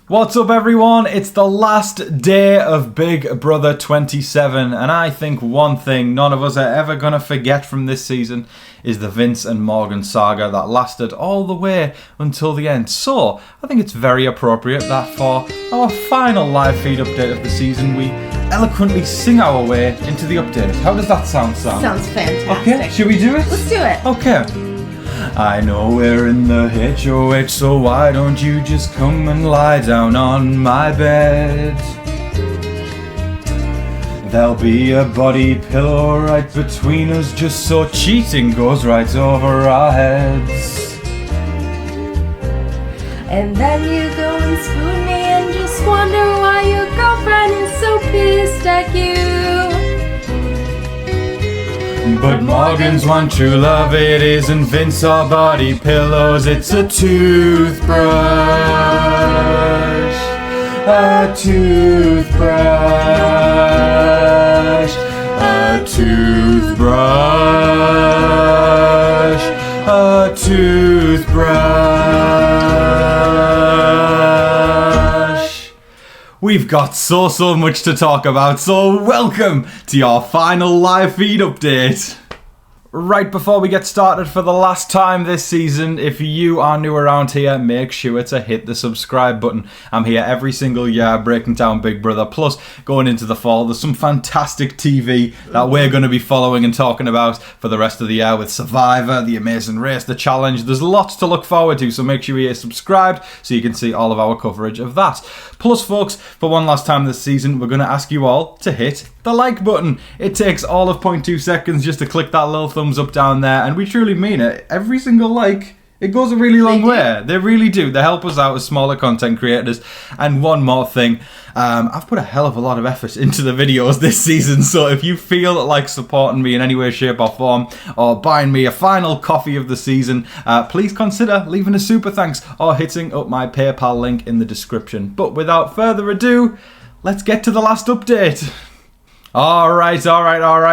What's up, everyone? It's the last day of Big Brother 27, and I think one thing none of us are ever going to forget from this season is the Vince and Morgan saga that lasted all the way until the end. So, I think it's very appropriate that for our final live feed update of the season, we eloquently sing our way into the update. How does that sound, Sam? Sounds fantastic. Okay, should we do it? Let's do it. Okay. I know we're in the HOH, so why don't you just come and lie down on my bed? There'll be a body pillow right between us, just so cheating goes right over our heads. And then you go and spoon me and just wonder why your girlfriend is so pissed at you. But Morgan's one true love, it isn't Vince or body pillows, it's a toothbrush. A toothbrush. A toothbrush. A toothbrush. We've got so much to talk about, so welcome to your final live feed update. Right before we get started for the last time this season, if you are new around here, make sure to hit the subscribe button. I'm here every single year breaking down Big Brother, plus going into the fall, there's some fantastic TV that we're going to be following and talking about for the rest of the year with Survivor, The Amazing Race, The Challenge. There's lots to look forward to, so make sure you're subscribed so you can see all of our coverage of that. Plus, folks, for one last time this season, we're going to ask you all to hit the like button. It takes all of 0.2 seconds just to click that little thumbs up down there, and we truly mean it. Every single like, it goes a really long way. They really do. They help us out as smaller content creators. And one more thing, I've put a hell of a lot of effort into the videos this season, so if you feel like supporting me in any way, shape or form, or buying me a final coffee of the season, please consider leaving a super thanks or hitting up my PayPal link in the description. But without further ado, let's get to the last update. All right,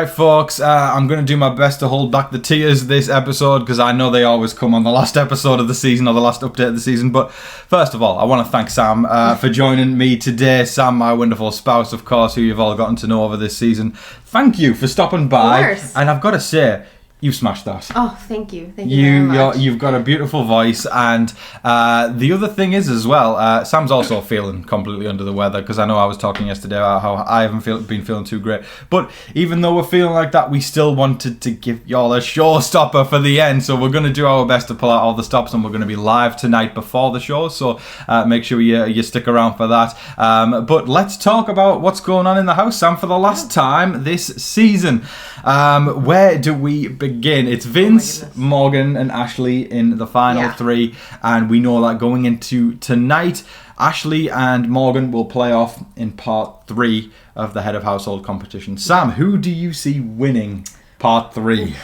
folks. I'm going to do my best to hold back the tears this episode because I know they always come on the last episode of the season or the last update of the season. But first of all, I want to thank Sam for joining me today. Sam, my wonderful spouse, of course, who you've all gotten to know over this season. Thank you for stopping by. Of course. And I've got to say, you smashed that. Oh, thank you. Thank you very much. You've got a beautiful voice, and the other thing is as well, Sam's also feeling completely under the weather because I know I was talking yesterday about how I haven't been feeling too great. But even though we're feeling like that, we still wanted to give y'all a showstopper for the end. So we're going to do our best to pull out all the stops, and we're going to be live tonight before the show. So make sure you stick around for that. But let's talk about what's going on in the house, Sam, for the last time this season. Where do we begin? It's Vince, Morgan and Ashley in the final three, and we know that going into tonight, Ashley and Morgan will play off in part 3 of the Head of Household competition. Sam, who do you see winning part 3?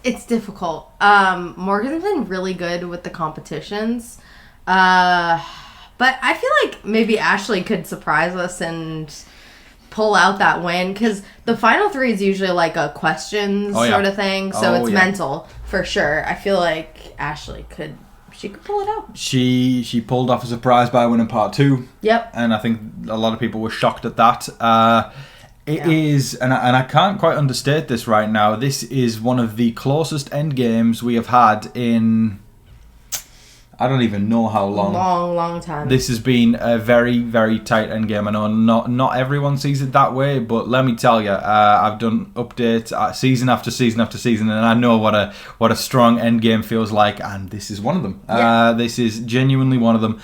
It's difficult. Morgan's been really good with the competitions, but I feel like maybe Ashley could surprise us and pull out that win, because the final 3 is usually like a questions sort of thing, so it's mental for sure. I feel like Ashley could pull it out. She pulled off a surprise by winning part 2. Yep. And I think a lot of people were shocked at that. It is, and I can't quite understate this right now, this is one of the closest end games we have had in, I don't even know how long. Long time. This has been a very, very tight end game. I know not everyone sees it that way, but let me tell you, I've done updates season after season after season, and I know what a strong end game feels like, and this is one of them. This is genuinely one of them,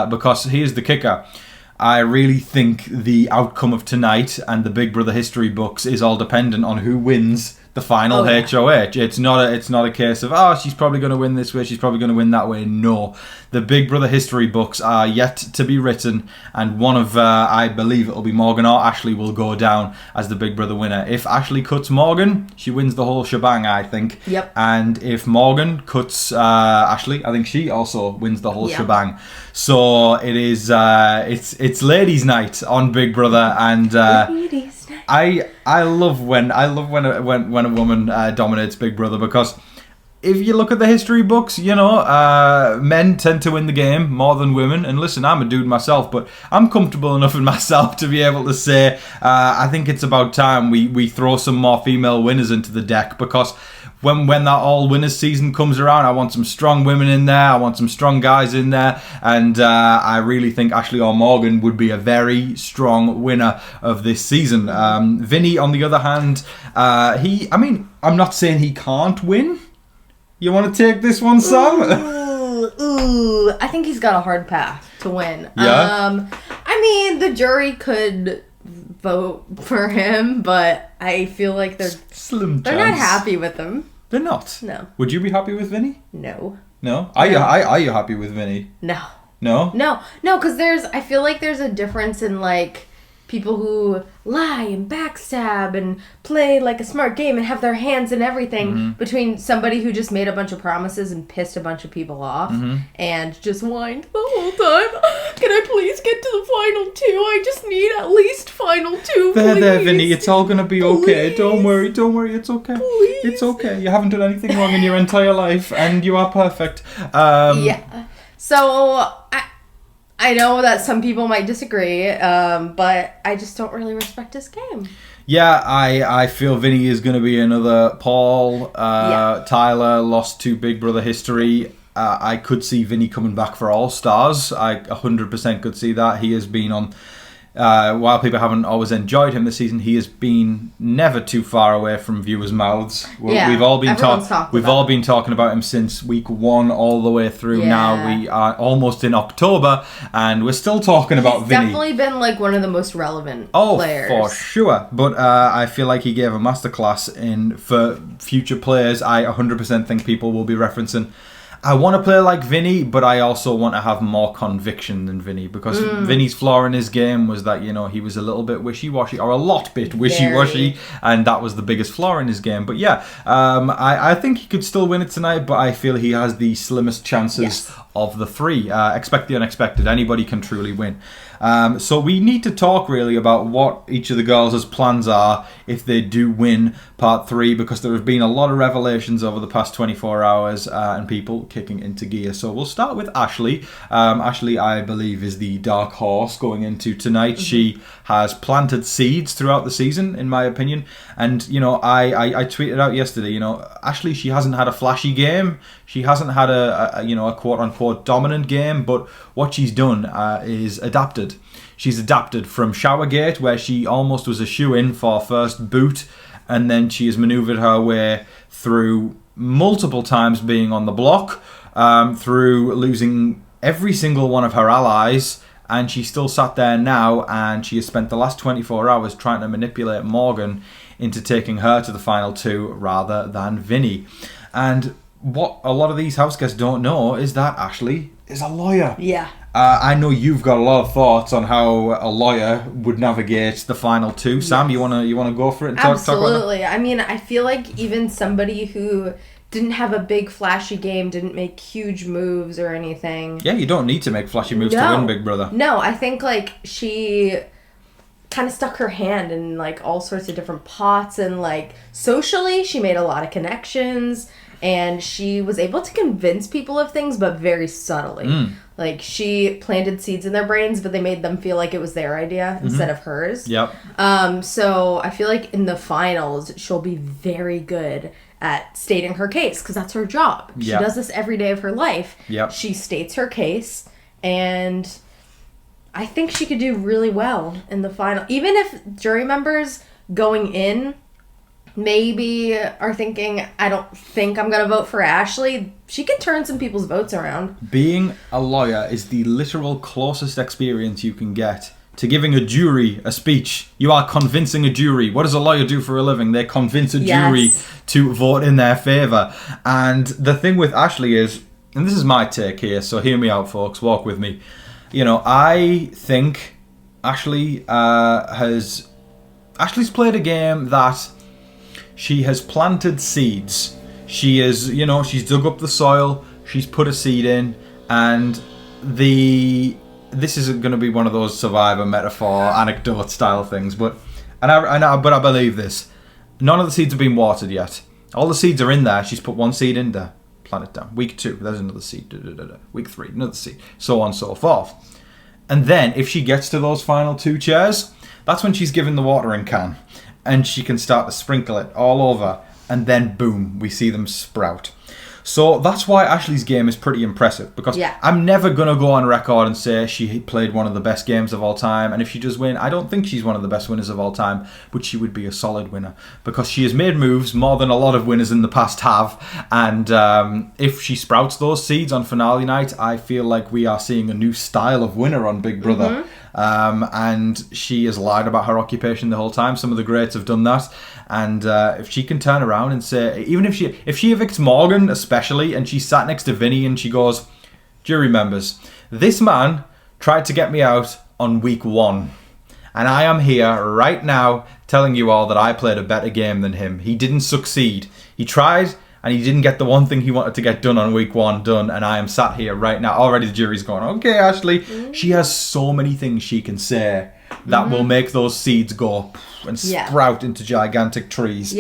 because here's the kicker. I really think the outcome of tonight and the Big Brother history books is all dependent on who wins the final HOH. It's not a case of, she's probably going to win this way, she's probably going to win that way. No. The Big Brother history books are yet to be written, and one of, I believe it'll be Morgan or Ashley, will go down as the Big Brother winner. If Ashley cuts Morgan, she wins the whole shebang, I think. Yep. And if Morgan cuts Ashley, I think she also wins the whole shebang. So it is, it's ladies' night on Big Brother, and Ladies' night. I love when a woman dominates Big Brother, because if you look at the history books, men tend to win the game more than women. And listen, I'm a dude myself, but I'm comfortable enough in myself to be able to say, I think it's about time we throw some more female winners into the deck, because when that all winners season comes around, I want some strong women in there. I want some strong guys in there. And I really think Ashley or Morgan would be a very strong winner of this season. Vinny, on the other hand, I'm not saying he can't win. You want to take this one, Sam? Ooh, I think he's got a hard path to win. Yeah. The jury could vote for him, but I feel like they're not happy with him. They're not? No. Would you be happy with Vinny? No. No? Are you happy with Vinny? No. No? No, because I feel like there's a difference in, like, people who lie and backstab and play like a smart game and have their hands in everything between somebody who just made a bunch of promises and pissed a bunch of people off and just whined the whole time. Can I please get to the final two? I just need at least final two, please. There, Vinny. It's all going to be okay. Please. Don't worry. It's okay. Please. It's okay. You haven't done anything wrong in your entire life, and you are perfect. Yeah. So, I know that some people might disagree, but I just don't really respect his game. Yeah, I feel Vinny is going to be another Paul. Tyler lost to Big Brother history. I could see Vinny coming back for All Stars. I 100% could see that. He has been on... while people haven't always enjoyed him this season, he has been never too far away from viewers' mouths. We've all been talking about him since week 1 all the way through. Now we are almost in October, and we're still talking about Vinny. He's definitely been like one of the most relevant players. Oh, for sure. But I feel like he gave a masterclass for future players. I 100% think people will be referencing. I want to play like Vinny, but I also want to have more conviction than Vinny, because Vinny's flaw in his game was that, he was a little bit wishy-washy, or a lot bit wishy-washy, and that was the biggest flaw in his game. But yeah, I think he could still win it tonight, but I feel he has the slimmest chances of the three. Expect the unexpected. Anybody can truly win. So we need to talk really about what each of the girls' plans are if they do win part 3, because there have been a lot of revelations over the past 24 hours and people kicking into gear. So we'll start with Ashley. Ashley, I believe, is the dark horse going into tonight. She has planted seeds throughout the season, in my opinion. And, I tweeted out yesterday, Ashley, she hasn't had a flashy game. She hasn't had a quote-unquote dominant game, but what she's done is adapted. She's adapted from Showergate, where she almost was a shoo-in for first boot, and then she has manoeuvred her way through multiple times being on the block, through losing every single one of her allies, and she still sat there now, and she has spent the last 24 hours trying to manipulate Morgan into taking her to the final 2 rather than Vinny. And what a lot of these house guests don't know is that Ashley is a lawyer. Yeah. I know you've got a lot of thoughts on how a lawyer would navigate the final 2. Yes. Sam, you wanna go for it and talk about that? Absolutely. I feel like even somebody who didn't have a big flashy game, didn't make huge moves or anything. Yeah, you don't need to make flashy moves to win Big Brother. No, I think she kind of stuck her hand in all sorts of different pots, and socially she made a lot of connections. And she was able to convince people of things, but very subtly. She planted seeds in their brains, but they made them feel like it was their idea instead of hers. Yep. So I feel like in the finals, she'll be very good at stating her case, because that's her job. She does this every day of her life. Yep. She states her case, and I think she could do really well in the final. Even if jury members going in maybe are thinking, I don't think I'm going to vote for Ashley, she can turn some people's votes around. Being a lawyer is the literal closest experience you can get to giving a jury a speech. You are convincing a jury. What does a lawyer do for a living? They convince a jury to vote in their favour. And the thing with Ashley is, and this is my take here, so hear me out, folks, walk with me. I think Ashley's played a game that she has planted seeds. She is, she's dug up the soil, she's put a seed in, and this isn't going to be one of those Survivor metaphor anecdote style things, but I believe this. None of the seeds have been watered yet. All the seeds are in there. She's put one seed in there. Plan it down. Week 2, there's another seed. Week 3, another seed. So on and so forth. And then if she gets to those final 2 chairs, that's when she's given the watering can. And she can start to sprinkle it all over. And then boom, we see them sprout. So that's why Ashley's game is pretty impressive, because I'm never going to go on record and say she played one of the best games of all time. And if she does win, I don't think she's one of the best winners of all time, but she would be a solid winner because she has made moves more than a lot of winners in the past have. And if she sprouts those seeds on finale night, I feel like we are seeing a new style of winner on Big Brother. And she has lied about her occupation the whole time. Some of the greats have done that. And if she can turn around and say, even if she evicts Morgan especially, and she's sat next to Vinny and she goes, jury members, this man tried to get me out on week 1. And I am here right now telling you all that I played a better game than him. He didn't succeed. He tried and he didn't get the one thing he wanted to get done on week 1 done. And I am sat here right now. Already the jury's going, okay, Ashley. She has so many things she can say that will make those seeds go and sprout into gigantic trees.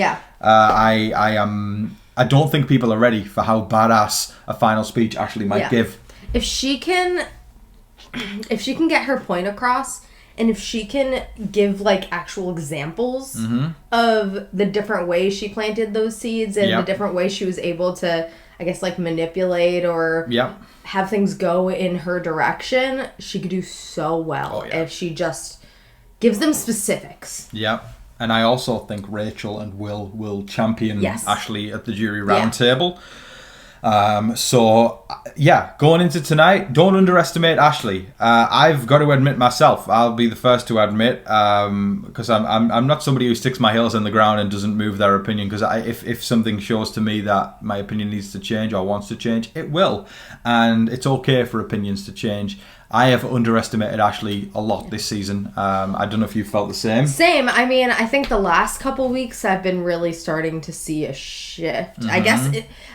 I don't think people are ready for how badass a final speech Ashley might give. If she can get her point across, and if she can give like actual examples of the different ways she planted those seeds and the different ways she was able to, I guess, like manipulate or have things go in her direction, she could do so well if she just gives them specifics. And I also think Rachel and will champion Ashley at the jury roundtable. Going into tonight, don't underestimate Ashley. I've got to admit myself, I'll be the first to admit, because I'm not somebody who sticks my heels in the ground and doesn't move their opinion, because if something shows to me that my opinion needs to change or wants to change, it will. And it's okay for opinions to change. I have underestimated Ashley a lot this season. I don't know if you felt the same. Same. I mean, I think the last couple weeks I've been really starting to see a shift. I guess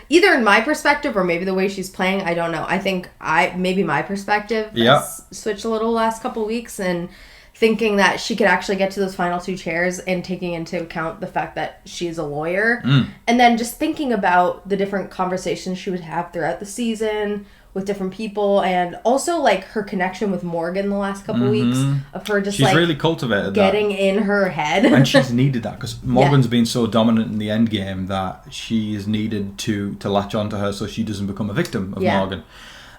either in my perspective or maybe the way she's playing, I don't know. I think maybe my perspective has switched a little the last couple weeks, and thinking that she could actually get to those final 2 chairs and taking into account the fact that she's a lawyer. And then just thinking about the different conversations she would have throughout the season with different people, and also like her connection with Morgan the last couple weeks of her just she's really cultivated getting in her head. And she's needed that because Morgan's been so dominant in the end game that she is needed to latch onto her so she doesn't become a victim of Morgan.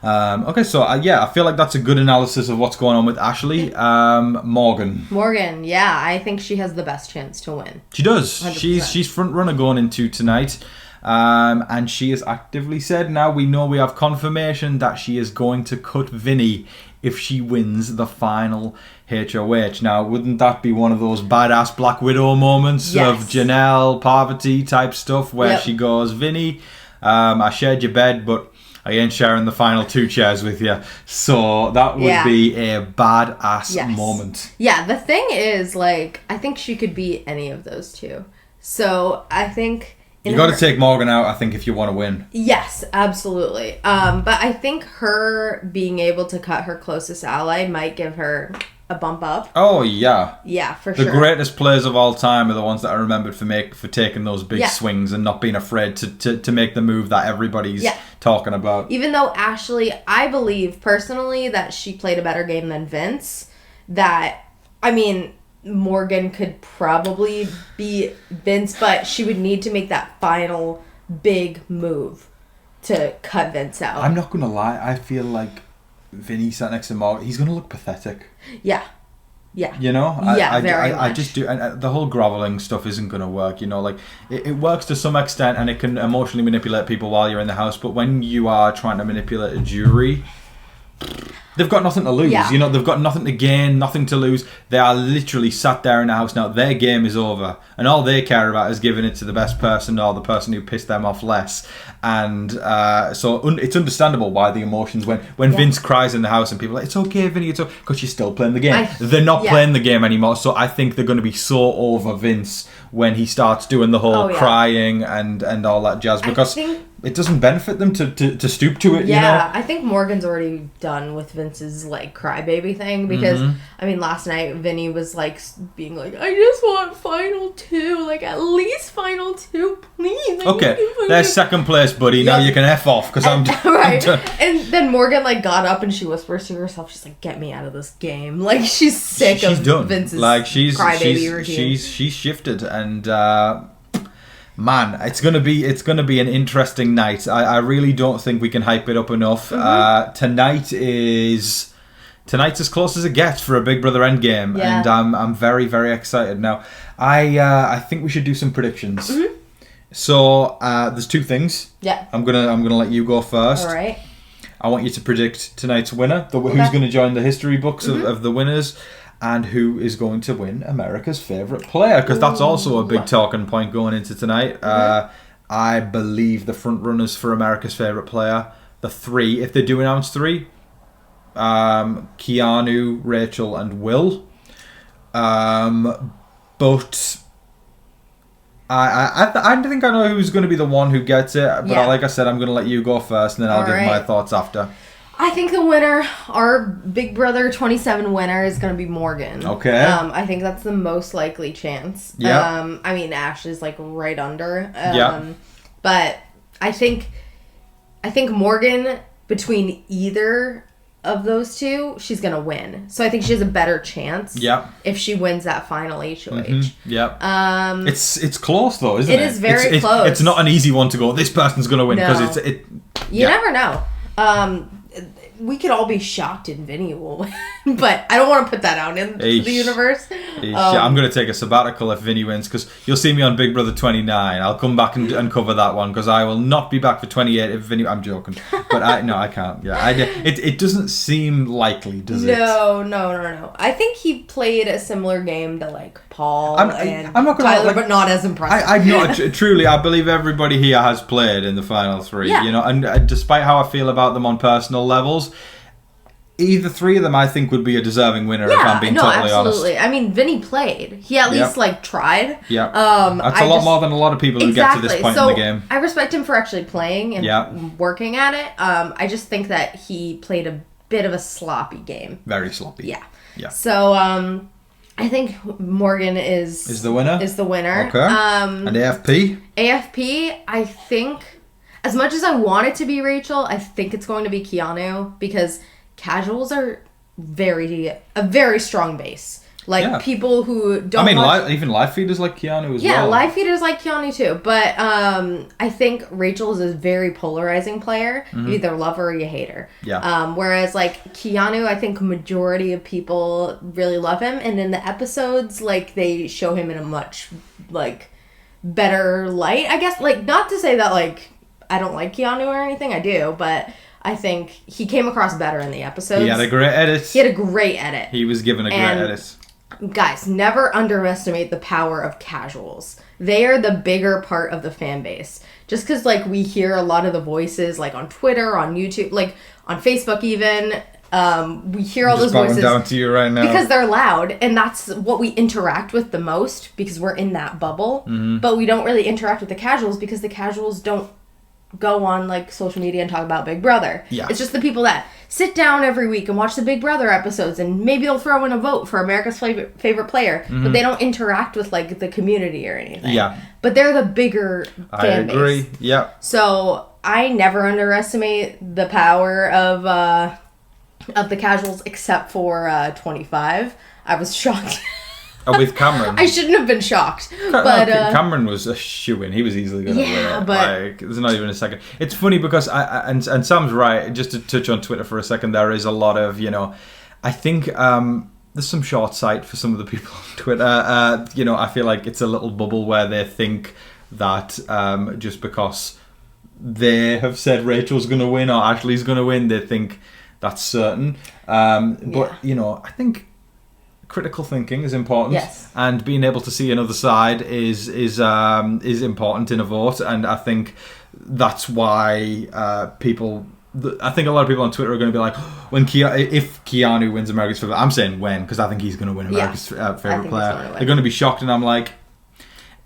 I feel like that's a good analysis of what's going on with Ashley. Morgan, I think she has the best chance to win. She does. 100%. She's front runner going into tonight. And she has actively said, now we know we have confirmation that she is going to cut Vinny if she wins the final HOH. Now, wouldn't that be one of those badass Black Widow moments of Janelle, Parvati type stuff where she goes, Vinny, I shared your bed, but I ain't sharing the final 2 chairs with you. So that would be a badass moment. Yeah, the thing is, like, I think she could beat any of those 2. So I think... You got to take Morgan out, I think, if you want to win. Yes, absolutely. But I think her being able to cut her closest ally might give her a bump up. Oh, yeah. Yeah, for sure. The greatest players of all time are the ones that are remembered for taking those big swings and not being afraid to make the move that everybody's talking about. Even though Ashley, I believe personally that she played a better game than Vince, Morgan could probably beat Vince, but she would need to make that final big move to cut Vince out. I'm not going to lie. I feel like Vinny sat next to Morgan. He's going to look pathetic. Yeah. You know? Very much. I just do. And the whole groveling stuff isn't going to work. You know, like, it works to some extent and it can emotionally manipulate people while you're in the house. But when you are trying to manipulate a jury... They've got nothing to lose, you know, they've got nothing to gain, nothing to lose. They are literally sat there in the house now. Their game is over. And all they care about is giving it to the best person or the person who pissed them off less. And so it's understandable why the emotions, when Vince cries in the house and people are like, it's okay, Vinny, it's okay, because you're still playing the game. They're not playing the game anymore. So I think they're going to be so over Vince when he starts doing the whole crying and all that jazz. Because it doesn't benefit them to stoop to it. Yeah, I think Morgan's already done with Vince's like crybaby thing because I mean last night Vinny was like being like, I just want final 2, like at least final 2, please. Okay, there's second place, buddy. Now you can F off because I'm right. And then Morgan like got up and she whispers to herself, she's like, get me out of this game. Like she's sick of Vince's crybaby routine. She's shifted and. Man, it's gonna be an interesting night. I really don't think we can hype it up enough. Tonight's as close as it gets for a Big Brother Endgame, and I'm very, very excited. Now, I think we should do some predictions. So there's 2 things. Yeah. I'm gonna let you go first. All right. I want you to predict tonight's winner, who's going to join the history books of the winners. And who is going to win America's favourite player? Because that's also a big talking point going into tonight. I believe the front runners for America's favourite player, the 3, if they do announce 3, Keanu, Rachel, and Will. But I think I know who's going to be the one who gets it. But like I said, I'm going to let you go first, and then I'll give my thoughts after. I think the winner, our Big Brother 27 winner, is going to be Morgan. Okay. I think that's the most likely chance. Yeah. I mean, Ash is like right under. Yeah. But I think Morgan, between either of those 2, she's going to win. So I think she has a better chance. Yeah. If she wins that final HOH. Yeah. It's close though, isn't it? It is very close. It's not an easy one to go, this person's going to win because You never know. We could all be shocked and Vinny will win, but I don't want to put that out into the universe. I'm going to take a sabbatical if Vinny wins because you'll see me on Big Brother 29. I'll come back and cover that one because I will not be back for 28 if Vinny... I'm joking. But I can't. Yeah, it doesn't seem likely, does it? No. I think he played a similar game to like Paul and I'm not gonna, Tyler, but not as impressive. I'm not truly. I believe everybody here has played in the final 3. Yeah. You know, and despite how I feel about them on personal levels, either 3 of them I think would be a deserving winner if I'm being totally absolutely. honest. I mean, Vinny played. He at least like tried. Yeah. That's a lot more than a lot of people who get to this point in the game. I respect him for actually playing and working at it. I just think that he played a bit of a sloppy game. Very sloppy. Yeah. So I think Morgan is the winner. Okay. And AFP? AFP, I think, as much as I want it to be Rachel, I think it's going to be Keanu because casuals are a very strong base. Like people who don't. I mean, even live feeders like Keanu as well. Yeah, live feeders like Keanu too. But I think Rachel is a very polarizing player. You either love her or you hate her. Yeah. Whereas like Keanu, I think majority of people really love him, and in the episodes, like they show him in a much like better light. I guess like not to say that like I don't like Keanu or anything. I do, but I think he came across better in the episodes. He had a great edit. He was given a great edit. Guys, never underestimate the power of casuals. They are the bigger part of the fan base. Just because, like, we hear a lot of the voices, like, on Twitter, on YouTube, like, on Facebook even, we hear all those voices. Down to you right now. Because they're loud, and that's what we interact with the most, because we're in that bubble. But we don't really interact with the casuals, because the casuals don't go on like social media and talk about Big Brother. Yeah. It's just the people that sit down every week and watch the Big Brother episodes, and maybe they'll throw in a vote for America's favorite player, but they don't interact with like the community or anything. Yeah. But they're the bigger fan base. I agree. Yeah. So I never underestimate the power of the casuals, except for 25. I was shocked. With Cameron. I shouldn't have been shocked. But Cameron was a shoo-in. He was easily going to win it. But like, there's not even a second. It's funny because, and Sam's right, just to touch on Twitter for a second, there is a lot of, I think there's some short sight for some of the people on Twitter. I feel like it's a little bubble where they think that just because they have said Rachel's going to win or Ashley's going to win, they think that's certain. But, I think critical thinking is important, yes, and being able to see another side is important in a vote, and I think that's why I think a lot of people on Twitter are going to be like, if Keanu wins America's favorite, I'm saying when, because I think he's going to win America's favorite player. They're going to be shocked, and I'm like,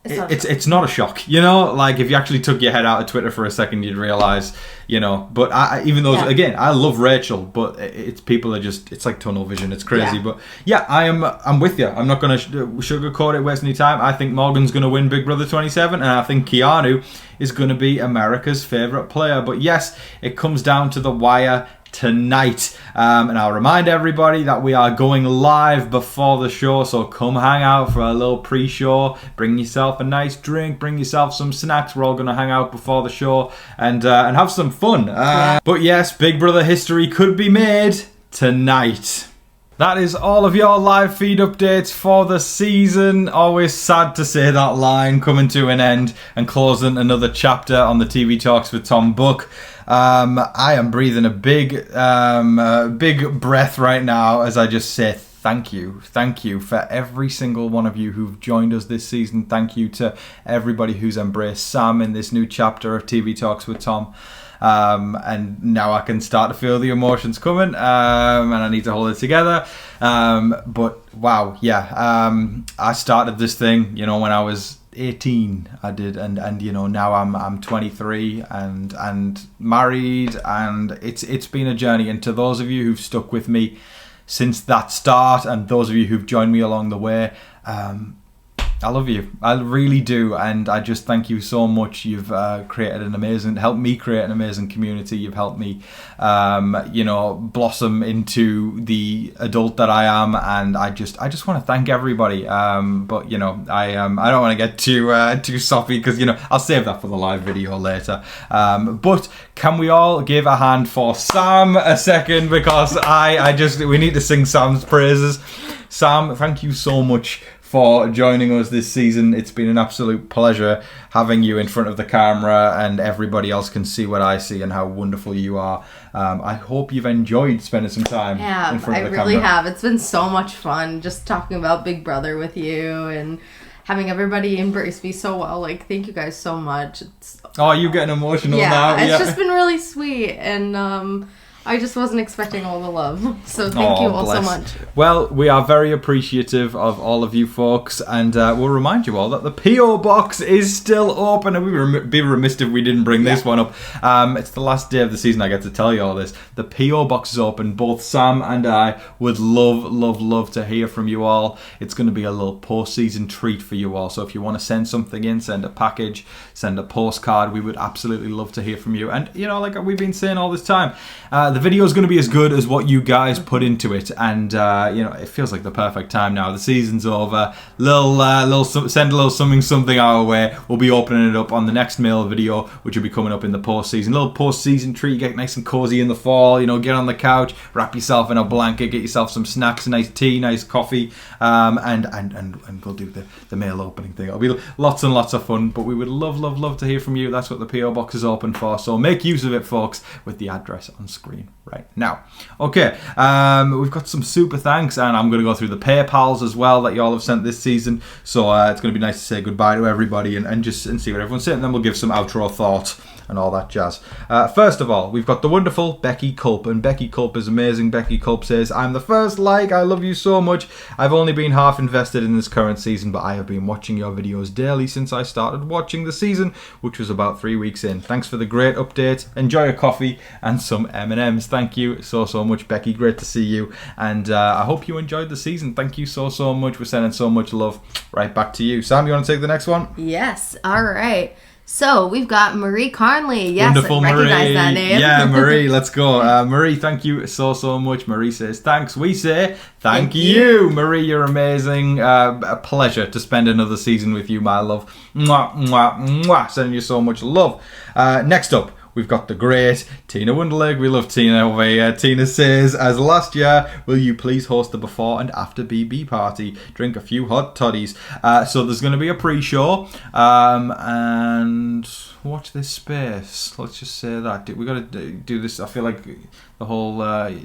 it's not a shock, you know. Like if you actually took your head out of Twitter for a second, you'd realize, you know. But even though again, I love Rachel, but it's people are just, it's like tunnel vision. It's crazy, but yeah, I'm with you. I'm not going to sugarcoat it, waste any time. I think Morgan's going to win Big Brother 27, and I think Keanu is going to be America's favourite player. But yes, it comes down to the wire tonight, and I'll remind everybody that we are going live before the show, so come hang out for a little pre-show. Bring yourself a nice drink, bring yourself some snacks. We're all going to hang out before the show and have some fun. But yes, Big Brother history could be made tonight. That is all of your live feed updates for the season. Always sad to say that line, coming to an end and closing another chapter on the TV Talks with Tom Book. I am breathing a big breath right now as I just say thank you for every single one of you who've joined us this season. Thank you to everybody who's embraced Sam in this new chapter of TV Talks with Tom. And now I can start to feel the emotions coming, and I need to hold it together. But wow, I started this thing, you know, when I was 18. I did, and you know, now I'm 23 and married, and it's been a journey. And to those of you who've stuck with me since that start, and those of you who've joined me along the way, I love you. I really do, and I just thank you so much. You've helped me create an amazing community. You've helped me, blossom into the adult that I am, and I just want to thank everybody. But you know, I don't want to get too soppy because you know I'll save that for the live video later. But can we all give a hand for Sam a second, because we need to sing Sam's praises. Sam, thank you so much for joining us this season. It's been an absolute pleasure having you in front of the camera, and everybody else can see what I see and how wonderful you are. I hope you've enjoyed spending some time in front of the camera. I really have. It's been so much fun just talking about Big Brother with you and having everybody embrace me so well. Like, thank you guys so much. You're getting emotional now. It's just been really sweet, and I just wasn't expecting all the love. So thank you all so much. Well, we are very appreciative of all of you folks, and we'll remind you all that the P.O. Box is still open, and we would be remiss if we didn't bring this one up. It's the last day of the season, I get to tell you all this. The P.O. Box is open. Both Sam and I would love to hear from you all. It's going to be a little post-season treat for you all. So if you want to send something in, send a package, send a postcard, we would absolutely love to hear from you. And, you know, like we've been saying all this time, the video is going to be as good as what you guys put into it, and it feels like the perfect time now. The season's over. Send a little something our way. We'll be opening it up on the next mail video, which will be coming up in the post-season. Little post-season treat. Get nice and cozy in the fall. You know, get on the couch, wrap yourself in a blanket, get yourself some snacks, a nice tea, nice coffee, and we'll do the mail opening thing. It'll be lots and lots of fun. But we would love to hear from you. That's what the PO Box is open for. So make use of it, folks, with the address on screen right now. Okay, we've got some super thanks, and I'm going to go through the PayPals as well that y'all have sent this season. So it's going to be nice to say goodbye to everybody and see what everyone's saying, and then we'll give some outro thoughts and all that jazz. First of all, we've got the wonderful Becky Culp, and Becky Culp is amazing. Becky Culp says, I'm the first like, I love you so much. I've only been half invested in this current season, but I have been watching your videos daily since I started watching the season, which was about 3 weeks in. Thanks for the great update. Enjoy a coffee and some M&Ms. Thank you so much, Becky. Great to see you, and I hope you enjoyed the season. Thank you so much. We're sending so much love right back to you. Sam, you want to take the next one? Yes. All right. So we've got Marie Conley. Yes, wonderful, I recognize Marie. That name. Yeah, Marie, let's go. Marie, thank you so much. Marie says thanks. We say thank you. Marie, you're amazing. A pleasure to spend another season with you, my love. Mwah, mwah, mwah. Sending you so much love. Next up, we've got the great Tina Wunderleg. We love Tina over here. Tina says, as last year, will you please host the before and after BB party? Drink a few hot toddies. So there's going to be a pre-show. And watch this space. Let's just say that. We got to do this. I feel like The whole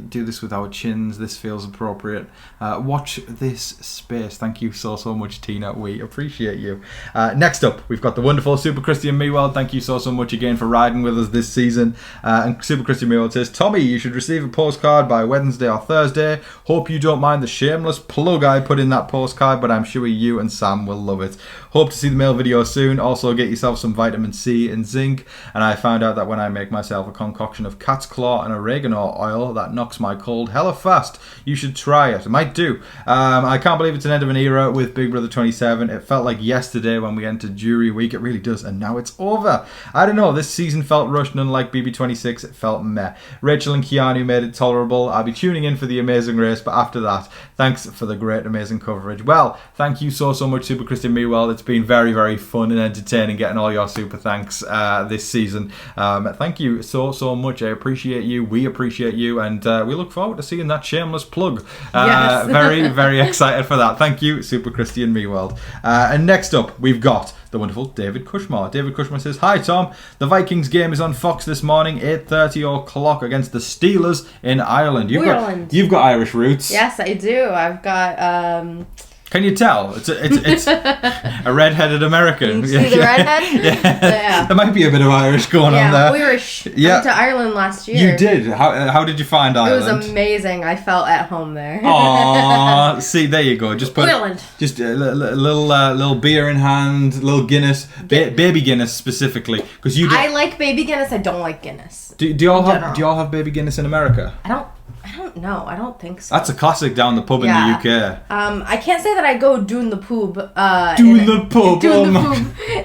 do this with our chins. This feels appropriate. Watch this space. Thank you so much, Tina. We appreciate you. Next up, we've got the wonderful Super Christian Mewald. Thank you so much again for riding with us this season. And Super Christian Mewald says, Tommy, you should receive a postcard by Wednesday or Thursday. Hope you don't mind the shameless plug I put in that postcard, but I'm sure you and Sam will love it. Hope to see the mail video soon. Also, get yourself some vitamin C and zinc. And I found out that when I make myself a concoction of cat's claw and oregano oil, that knocks my cold hella fast. You should try it. It might do. I can't believe it's an end of an era with Big Brother 27. It felt like yesterday when we entered jury week. It really does. And now it's over. I don't know. This season felt rushed, and unlike BB26, it felt meh. Rachel and Keanu made it tolerable. I'll be tuning in for the amazing race, but after that, thanks for the great, amazing coverage. Well, thank you so much, Super Christian Mewald. It's been very, very fun and entertaining getting all your super thanks this season. Thank you so much. I appreciate you. We appreciate you, and we look forward to seeing that shameless plug. Yes. Very, very excited for that. Thank you, Super Christian Mewald. And next up, we've got the wonderful David Cushmore. David Cushmore says, Hi Tom, the Vikings game is on Fox this morning, 8:30 o'clock against the Steelers in Ireland. You've got Irish roots. Yes, I do. I've got Can you tell? It's a red-headed American. You see the redhead? Yeah. There might be a bit of Irish going on there. Irish. I went to Ireland last year. You did? How did you find Ireland? It was amazing. I felt at home there. Aww. See, there you go. Just put Ireland. Just a little beer in hand, little Guinness, baby Guinness specifically, because you. I like baby Guinness. I don't like Guinness. Do you all have baby Guinness in America? I don't know. I don't think so. That's a classic down the pub in the UK. I can't say that I go doing the poob. Doing the pub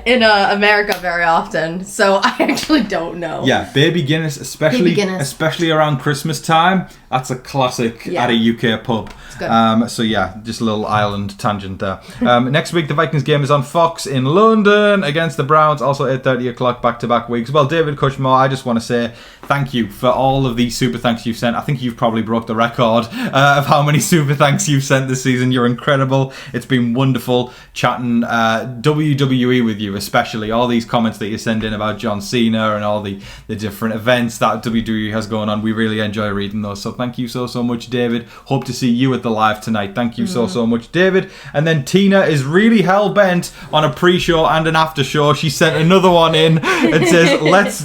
in America very often, so I actually don't know. Yeah, baby Guinness, especially around Christmas time. That's a classic at a UK pub. It's good. So yeah, just a little Ireland tangent there. Next week, the Vikings game is on Fox in London against the Browns, also 8:30 o'clock back-to-back weeks. Well, David Cushmore, I just want to say thank you for all of these super thanks you've sent. I think you've probably broke the record of how many super thanks you've sent this season. You're incredible. It's been wonderful chatting WWE with you, especially all these comments that you send in about John Cena and all the different events that WWE has going on. We really enjoy reading those. So thank you so much, David. Hope to see you at the live tonight. Thank you so much, David. And then Tina is really hell-bent on a pre-show and an after-show. She sent another one in and says,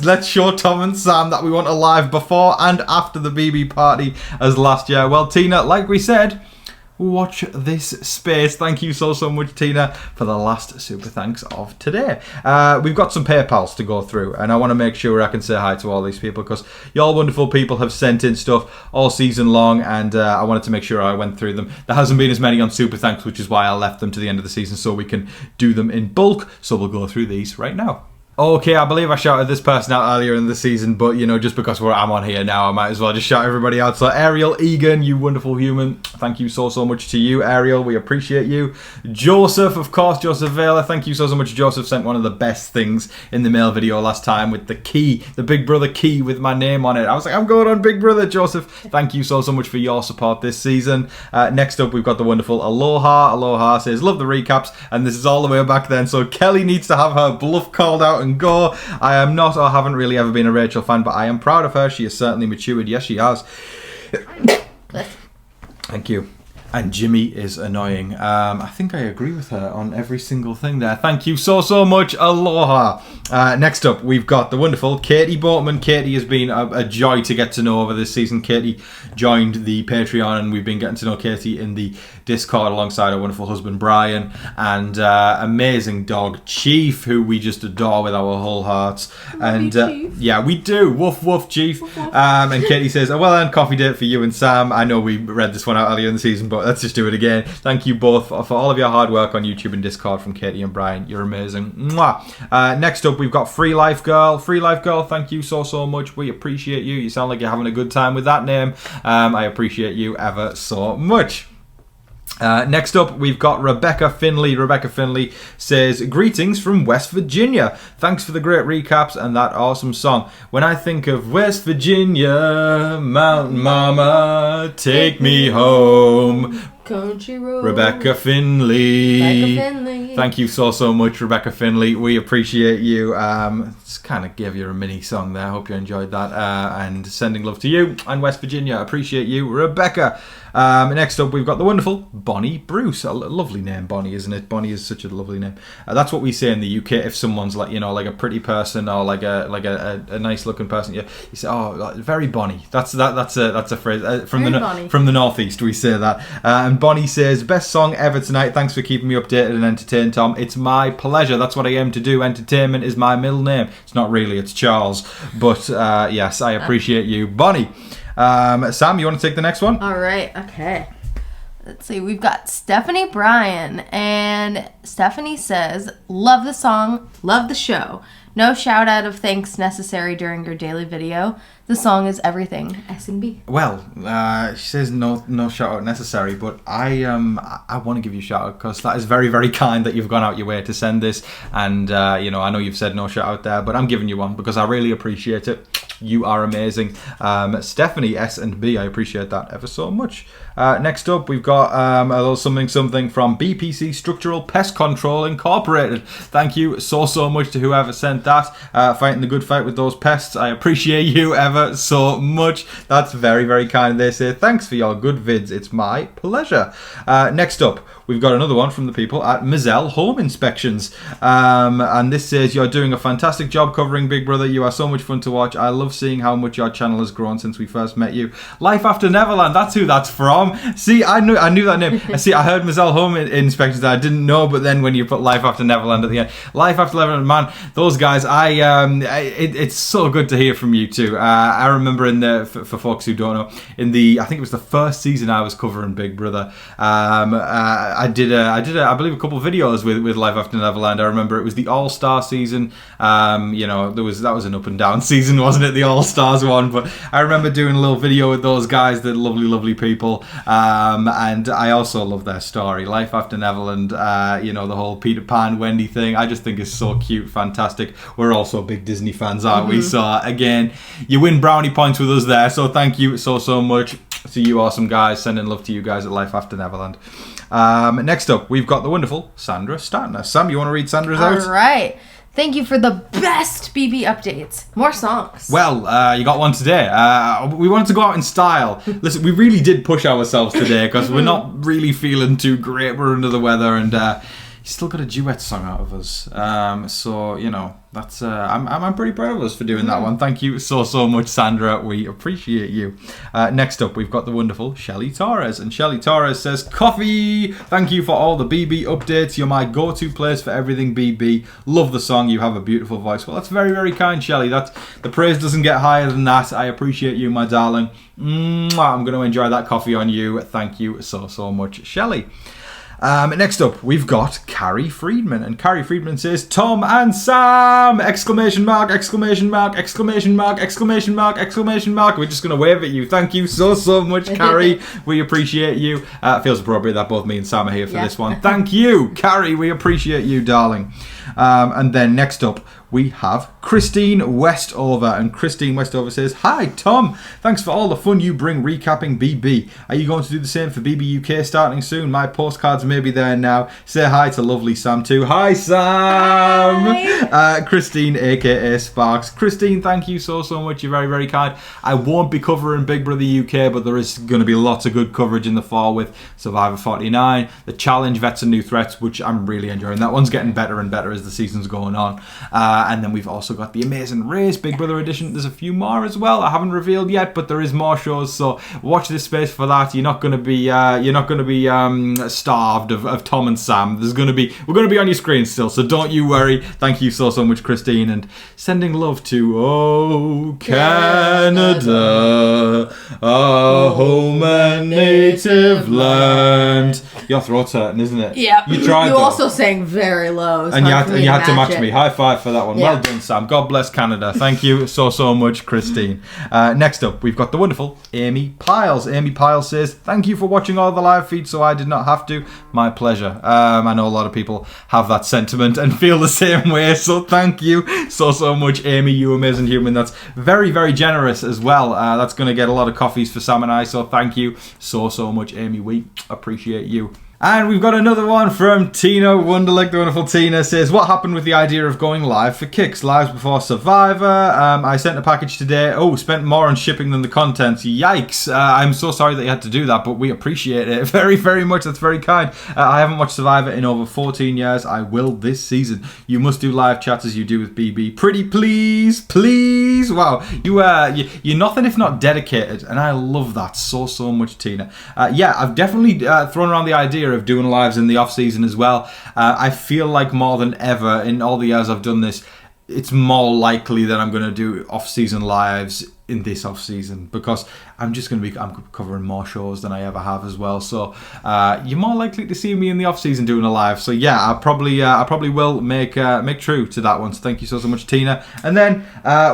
let's show Tom and Sam that we want a live before and after the BB party as last year. Well, Tina, like we said, watch this space. Thank you so much, Tina, for the last super thanks of today. We've got some PayPals to go through, and I want to make sure I can say hi to all these people because y'all wonderful people have sent in stuff all season long, and I wanted to make sure I went through them. There hasn't been as many on super thanks, which is why I left them to the end of the season so we can do them in bulk. So we'll go through these right now. Okay, I believe I shouted this person out earlier in the season, but, you know, just because I'm on here now, I might as well just shout everybody out. So, Ariel Egan, you wonderful human. Thank you so much to you, Ariel. We appreciate you. Joseph, of course, Joseph Vela. Thank you so much. Joseph sent one of the best things in the mail video last time with the key, the Big Brother key with my name on it. I was like, I'm going on Big Brother, Joseph. Thank you so much for your support this season. Next up, we've got the wonderful Aloha. Aloha says, love the recaps, and this is all the way back then. So, Kelly needs to have her bluff called out and go. I am not or haven't really ever been a Rachel fan, but I am proud of her. She has certainly matured. Yes, she has. Thank you. And Jimmy is annoying. I think I agree with her on every single thing there. Thank you so much. Aloha. Next up, we've got the wonderful Katie Boatman. Katie has been a joy to get to know over this season. Katie joined the Patreon, and we've been getting to know Katie in the Discord alongside her wonderful husband Brian and amazing dog Chief, who we just adore with our whole hearts. And yeah, we do. Woof woof, Chief. Woof, woof. And Katie says, a well-earned coffee date for you and Sam. I know we read this one out earlier in the season, but let's just do it again. Thank you both for all of your hard work on YouTube and Discord from Katie and Brian. You're amazing. Mwah. Next up, we've got Free Life Girl. Free Life Girl, thank you so much. We appreciate you. You sound like you're having a good time with that name. I appreciate you ever so much. Next up, we've got Rebecca Finley. Rebecca Finley says, greetings from West Virginia. Thanks for the great recaps and that awesome song. When I think of West Virginia, Mountain Mama, take me home. Country road. Rebecca Finley. Rebecca Finley. Thank you so much, Rebecca Finley. We appreciate you. Just kind of gave you a mini song there. Hope you enjoyed that. And sending love to you and West Virginia. Appreciate you, Rebecca. Next up, we've got the wonderful Bonnie Bruce. A lovely name, Bonnie, isn't it? Bonnie is such a lovely name. That's what we say in the UK if someone's like, like a pretty person or like a nice looking person. You say, oh, very Bonnie. That's a phrase from the northeast. We say that. And Bonnie says, best song ever tonight. Thanks for keeping me updated and entertained, Tom. It's my pleasure. That's what I aim to do. Entertainment is my middle name. It's not really. It's Charles. But yes, I appreciate you, Bonnie. Sam, you want to take the next one? All right. Okay. Let's see. We've got Stephanie Bryan. And Stephanie says, love the song, love the show. No shout out of thanks necessary during your daily video. The song is everything. S&B. Well, she says no shout out necessary, but I want to give you a shout out because that is very, very kind that you've gone out your way to send this. And I know you've said no shout out there, but I'm giving you one because I really appreciate it. You are amazing. Stephanie S&B, I appreciate that ever so much. Next up, we've got a little something from BPC Structural Pest Control Incorporated. Thank you so much to whoever sent that. Fighting the good fight with those pests. I appreciate you ever so much. That's very, very kind. They say, thanks for your good vids. It's my pleasure. Next up, we've got another one from the people at Mizell Home Inspections. And this says, you're doing a fantastic job covering Big Brother. You are so much fun to watch. I love seeing how much your channel has grown since we first met you. Life After Neverland, that's who that's from. See, I knew that name. I heard Mizell Home Inspections that I didn't know, but then when you put Life After Neverland at the end, Life After Neverland, man, those guys, it's so good to hear from you too. I remember for folks who don't know, I think it was the first season I was covering Big Brother. I did I believe a couple of videos with Life After Neverland. I remember it was the All Star season. That was an up and down season, wasn't it? The All Stars one, but I remember doing a little video with those guys. They're lovely people, and I also love their story. Life After Neverland, the whole Peter Pan, Wendy thing. I just think is so cute, fantastic. We're also big Disney fans, aren't we? So again, you win brownie points with us there. So thank you so much to you awesome guys. Sending love to you guys at Life After Neverland. Next up, we've got the wonderful Sandra Statner. Sam, you want to read Sandra's out? All right. Thank you for the best BB updates. More songs. Well, you got one today. We wanted to go out in style. Listen, we really did push ourselves today because we're not really feeling too great. We're under the weather, and you still got a duet song out of us. That's I'm pretty proud of us for doing that one. Thank you so much, Sandra. We appreciate you. Next up, we've got the wonderful Shelly Torres, and Shelly Torres says, "Coffee. Thank you for all the BB updates. You're my go-to place for everything BB. Love the song. You have a beautiful voice." Well, that's very, very kind, Shelly. The praise doesn't get higher than that. I appreciate you, my darling. I'm going to enjoy that coffee on you. Thank you so much, Shelly. Next up, we've got Carrie Friedman, and Carrie Friedman says, "Tom and Sam! Exclamation mark, exclamation mark, exclamation mark, exclamation mark, exclamation mark." We're just going to wave at you. Thank you so much, Carrie. We appreciate you. It feels appropriate that both me and Sam are here for this one. Thank you, Carrie. We appreciate you, darling. And then next up, we have Christine Westover, and Christine Westover says, "Hi Tom, thanks for all the fun you bring recapping BB. Are you going to do the same for BB UK starting soon? My postcards may be there now. Say hi to lovely Sam too." Hi Sam. Hi. Christine aka Sparks. Christine, thank you so much. You're very, very kind. I won't be covering Big Brother UK, but there is going to be lots of good coverage in the fall with Survivor 49, the Challenge, Vets and New Threats, which I'm really enjoying. That one's getting better and better as the season's going on. And then we've also got the Amazing Race Big Brother edition. There's a few more as well. I haven't revealed yet, but there is more shows. So watch this space for that. You're not going to be starved of Tom and Sam. We're going to be on your screen still. So don't you worry. Thank you so much, Christine, and sending love to Canada, our home and native land. Your throat's hurting, isn't it? Yeah. You tried. You also sang very low. And you had to match me. High five for that one. Yeah. Well done, Sam. God bless Canada. Thank you so much, Christine. Next up, we've got the wonderful Amy Piles. Amy Piles says, "Thank you for watching all the live feeds, so I did not have to. My pleasure." I know a lot of people have that sentiment and feel the same way. So thank you so much, Amy. You amazing human. That's very, very generous as well. That's going to get a lot of coffees for Sam and I. So thank you so much, Amy. We appreciate you. And we've got another one from Tina Wunderlich. The wonderful Tina says, "What happened with the idea of going live for kicks? Lives before Survivor. I sent a package today. Oh, spent more on shipping than the contents. Yikes. I'm so sorry that you had to do that, but we appreciate it very, very much. That's very kind. I haven't watched Survivor in over 14 years. I will this season. You must do live chats as you do with BB. Pretty please. Wow. You're nothing if not dedicated, and I love that so much, Tina. Yeah, I've definitely thrown around the idea of doing lives in the off season as well. I feel like more than ever in all the years I've done this, it's more likely that I'm going to do off season lives in this off season because I'm covering more shows than I ever have as well. So you're more likely to see me in the off season doing a live. So yeah, I probably will make true to that one. So thank you so much, Tina. And then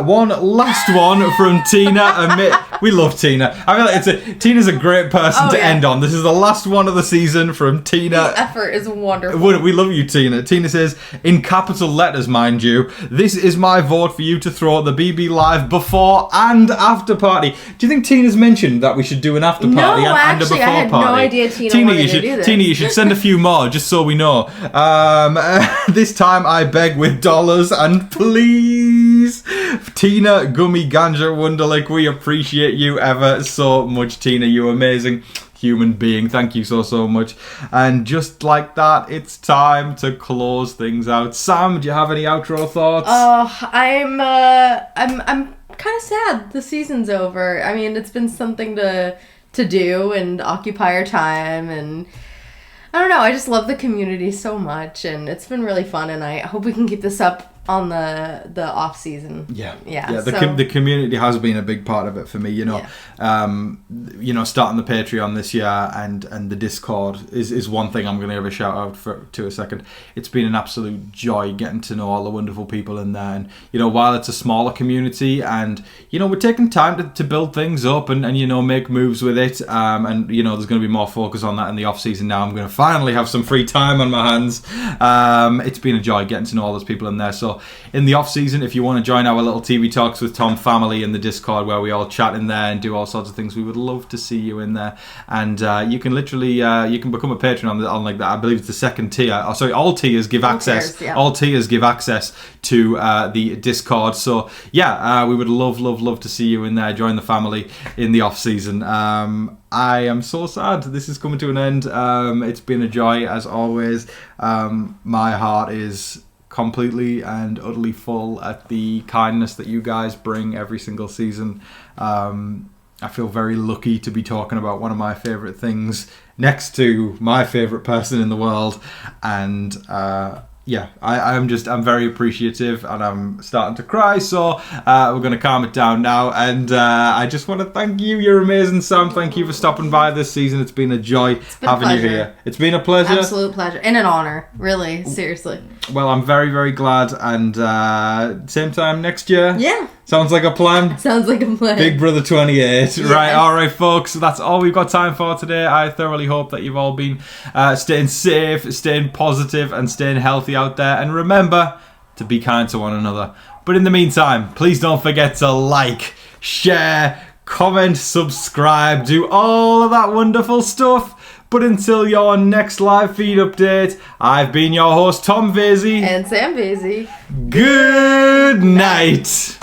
one last one from Tina. We love Tina. I feel like Tina's a great person to end on. This is the last one of the season from Tina. The effort is wonderful. We love you, Tina. Tina says, in capital letters, mind you, "This is my vote for you to throw the BB live before and after party." Do you think Tina's mentioned that we should do an after party and a before party? I had no idea Tina wanted to do this. Tina, you should send a few more just so we know. This time I beg with dollars and please. Tina Gummy Ganja Wunderlich, we appreciate you ever so much, Tina. You amazing human being. Thank you so much. And just like that, it's time to close things out. Sam, do you have any outro thoughts? I'm kind of sad the season's over. I mean, it's been something to do and occupy our time, and I don't know, I just love the community so much, and it's been really fun, and I hope we can keep this up on the off season. The community has been a big part of it for me, starting the Patreon this year and the Discord is one thing I'm going to give a shout out to a second. It's been an absolute joy getting to know all the wonderful people in there, and while it's a smaller community and we're taking time to build things up and make moves with it, and there's going to be more focus on that in the off season now. I'm going to finally have some free time on my hands. It's been a joy getting to know all those people in there. So in the off season, if you want to join our little TV talks with Tom family in the Discord where we all chat in there and do all sorts of things, we would love to see you in there. And you can literally you can become a patron on like that. I believe it's the second tier. Oh, sorry, all tiers give access. All tiers give access to the Discord. So yeah, we would love to see you in there. Join the family in the off season. I am so sad this is coming to an end. It's been a joy as always. My heart is completely and utterly full at the kindness that you guys bring every single season. I feel very lucky to be talking about one of my favourite things next to my favourite person in the world, and I'm very appreciative and I'm starting to cry, so we're going to calm it down now, and I just want to thank you. You're amazing, Sam. Thank you for stopping by this season. It's been a joy having you here. It's been a pleasure. Absolute pleasure and an honor, really, seriously. Well, I'm very, very glad, and same time next year. Yeah. Sounds like a plan. Sounds like a plan. Big Brother 28. Yes. Right, alright folks, that's all we've got time for today. I thoroughly hope that you've all been staying safe, staying positive and staying healthy out there. And remember to be kind to one another. But in the meantime, please don't forget to like, share, comment, subscribe, do all of that wonderful stuff. But until your next live feed update, I've been your host, Tom Vasey. And Sam Vasey. Good night.